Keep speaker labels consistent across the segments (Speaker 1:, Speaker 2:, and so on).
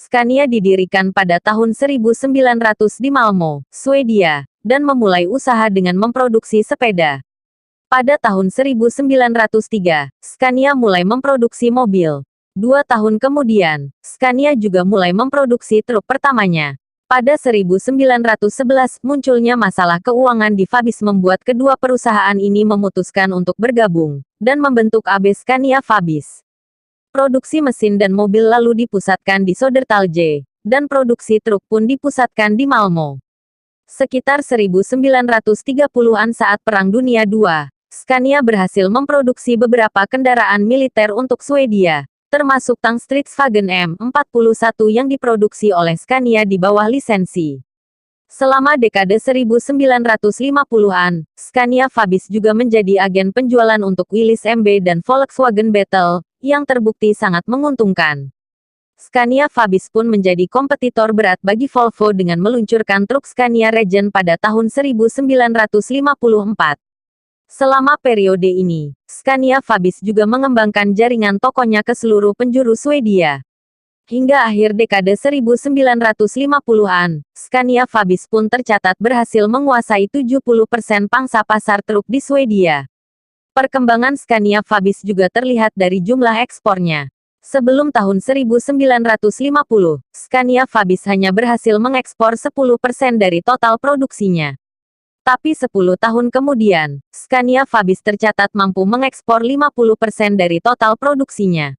Speaker 1: Scania didirikan pada tahun 1900 di Malmö, Swedia, dan memulai usaha dengan memproduksi sepeda. Pada tahun 1903, Scania mulai memproduksi mobil. 2 tahun kemudian, Scania juga mulai memproduksi truk pertamanya. Pada 1911, munculnya masalah keuangan di Fabis membuat kedua perusahaan ini memutuskan untuk bergabung, dan membentuk AB Scania Fabis. Produksi mesin dan mobil lalu dipusatkan di Södertälje, dan produksi truk pun dipusatkan di Malmö. Sekitar 1930-an saat Perang Dunia II, Scania berhasil memproduksi beberapa kendaraan militer untuk Swedia, termasuk tang Stridsvagn M41 yang diproduksi oleh Scania di bawah lisensi. Selama dekade 1950-an, Scania Fabis juga menjadi agen penjualan untuk Willys MB dan Volkswagen Beetle, yang terbukti sangat menguntungkan. Scania Fabis pun menjadi kompetitor berat bagi Volvo dengan meluncurkan truk Scania Regent pada tahun 1954. Selama periode ini, Scania Fabis juga mengembangkan jaringan tokonya ke seluruh penjuru Swedia. Hingga akhir dekade 1950-an, Scania Fabis pun tercatat berhasil menguasai 70% pangsa pasar truk di Swedia. Perkembangan Scania Fabis juga terlihat dari jumlah ekspornya. Sebelum tahun 1950, Scania Fabis hanya berhasil mengekspor 10% dari total produksinya. Tapi 10 tahun kemudian, Scania Fabis tercatat mampu mengekspor 50% dari total produksinya.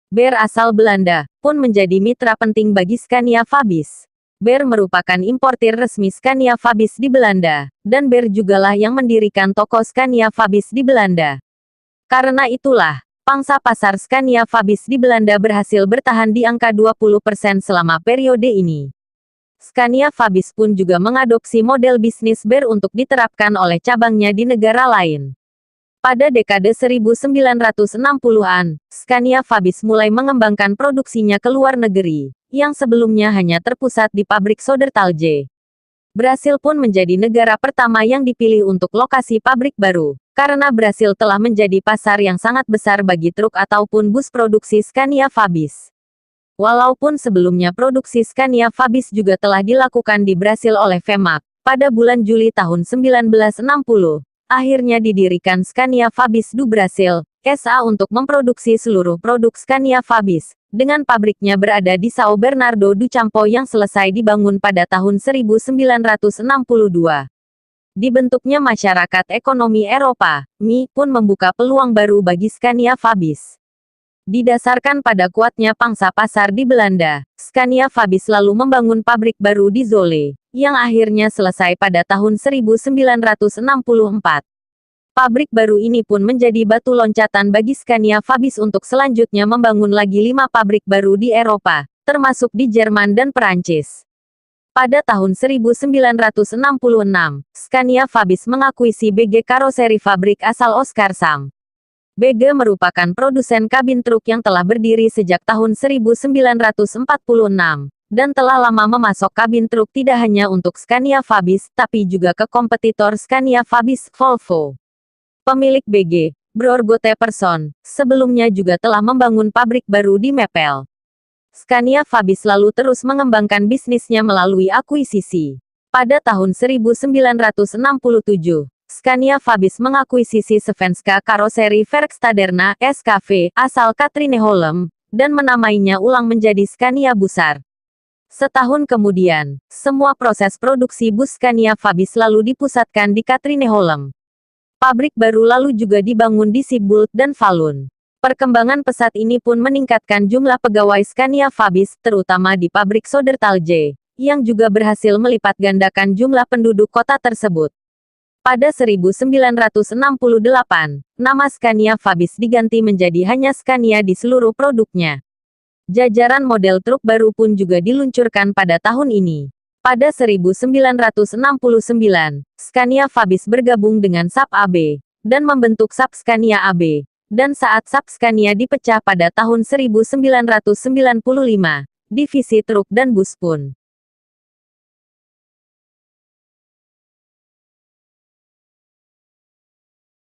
Speaker 1: Bear asal Belanda, pun menjadi mitra penting bagi Scania Fabis. Bear merupakan importir resmi Scania Fabis di Belanda, dan Bear jugalah yang mendirikan toko Scania Fabis di Belanda. Karena itulah, pangsa pasar Scania Fabis di Belanda berhasil bertahan di angka 20% selama periode ini. Scania Fabis pun juga mengadopsi model bisnis Bear untuk diterapkan oleh cabangnya di negara lain. Pada dekade 1960-an, Scania Fabis mulai mengembangkan produksinya ke luar negeri, yang sebelumnya hanya terpusat di pabrik Södertälje. Brasil pun menjadi negara pertama yang dipilih untuk lokasi pabrik baru, karena Brasil telah menjadi pasar yang sangat besar bagi truk ataupun bus produksi Scania Fabis. Walaupun sebelumnya produksi Scania Fabis juga telah dilakukan di Brasil oleh Vemac, pada bulan Juli tahun 1960, akhirnya didirikan Scania Fabis do Brasil, SA untuk memproduksi seluruh produk Scania Fabis, dengan pabriknya berada di São Bernardo do Campo yang selesai dibangun pada tahun 1962. Dibentuknya Masyarakat Ekonomi Eropa, MI, pun membuka peluang baru bagi Scania Fabis. Didasarkan pada kuatnya pangsa pasar di Belanda, Scania Fabis lalu membangun pabrik baru di Zwolle, yang akhirnya selesai pada tahun 1964. Pabrik baru ini pun menjadi batu loncatan bagi Scania Fabis untuk selanjutnya membangun lagi 5 pabrik baru di Eropa, termasuk di Jerman dan Perancis. Pada tahun 1966, Scania Fabis mengakuisisi BG Karoseri Fabrik asal Oskarshamn. BG merupakan produsen kabin truk yang telah berdiri sejak tahun 1946, dan telah lama memasok kabin truk tidak hanya untuk Scania Fabis, tapi juga ke kompetitor Scania Fabis, Volvo. Pemilik BG, Bror Gotte Persson, sebelumnya juga telah membangun pabrik baru di Meppel. Scania Fabis lalu terus mengembangkan bisnisnya melalui akuisisi. Pada tahun 1967, Scania Fabis mengakuisisi Svenska Karoseri Verkstaderna (SKV) asal Katrineholm, dan menamainya ulang menjadi Scania Bussar. Setahun kemudian, semua proses produksi bus Scania Fabis lalu dipusatkan di Katrineholm. Pabrik baru lalu juga dibangun di Sibbult dan Falun. Perkembangan pesat ini pun meningkatkan jumlah pegawai Scania Fabis, terutama di pabrik Södertälje, yang juga berhasil melipat gandakan jumlah penduduk kota tersebut. Pada 1968, nama Scania Fabis diganti menjadi hanya Scania di seluruh produknya. Jajaran model truk baru pun juga diluncurkan pada tahun ini. Pada 1969, Scania Fabis bergabung dengan Saab AB, dan membentuk Saab Scania AB. Dan saat Saab Scania dipecah pada tahun 1995, divisi truk dan bus pun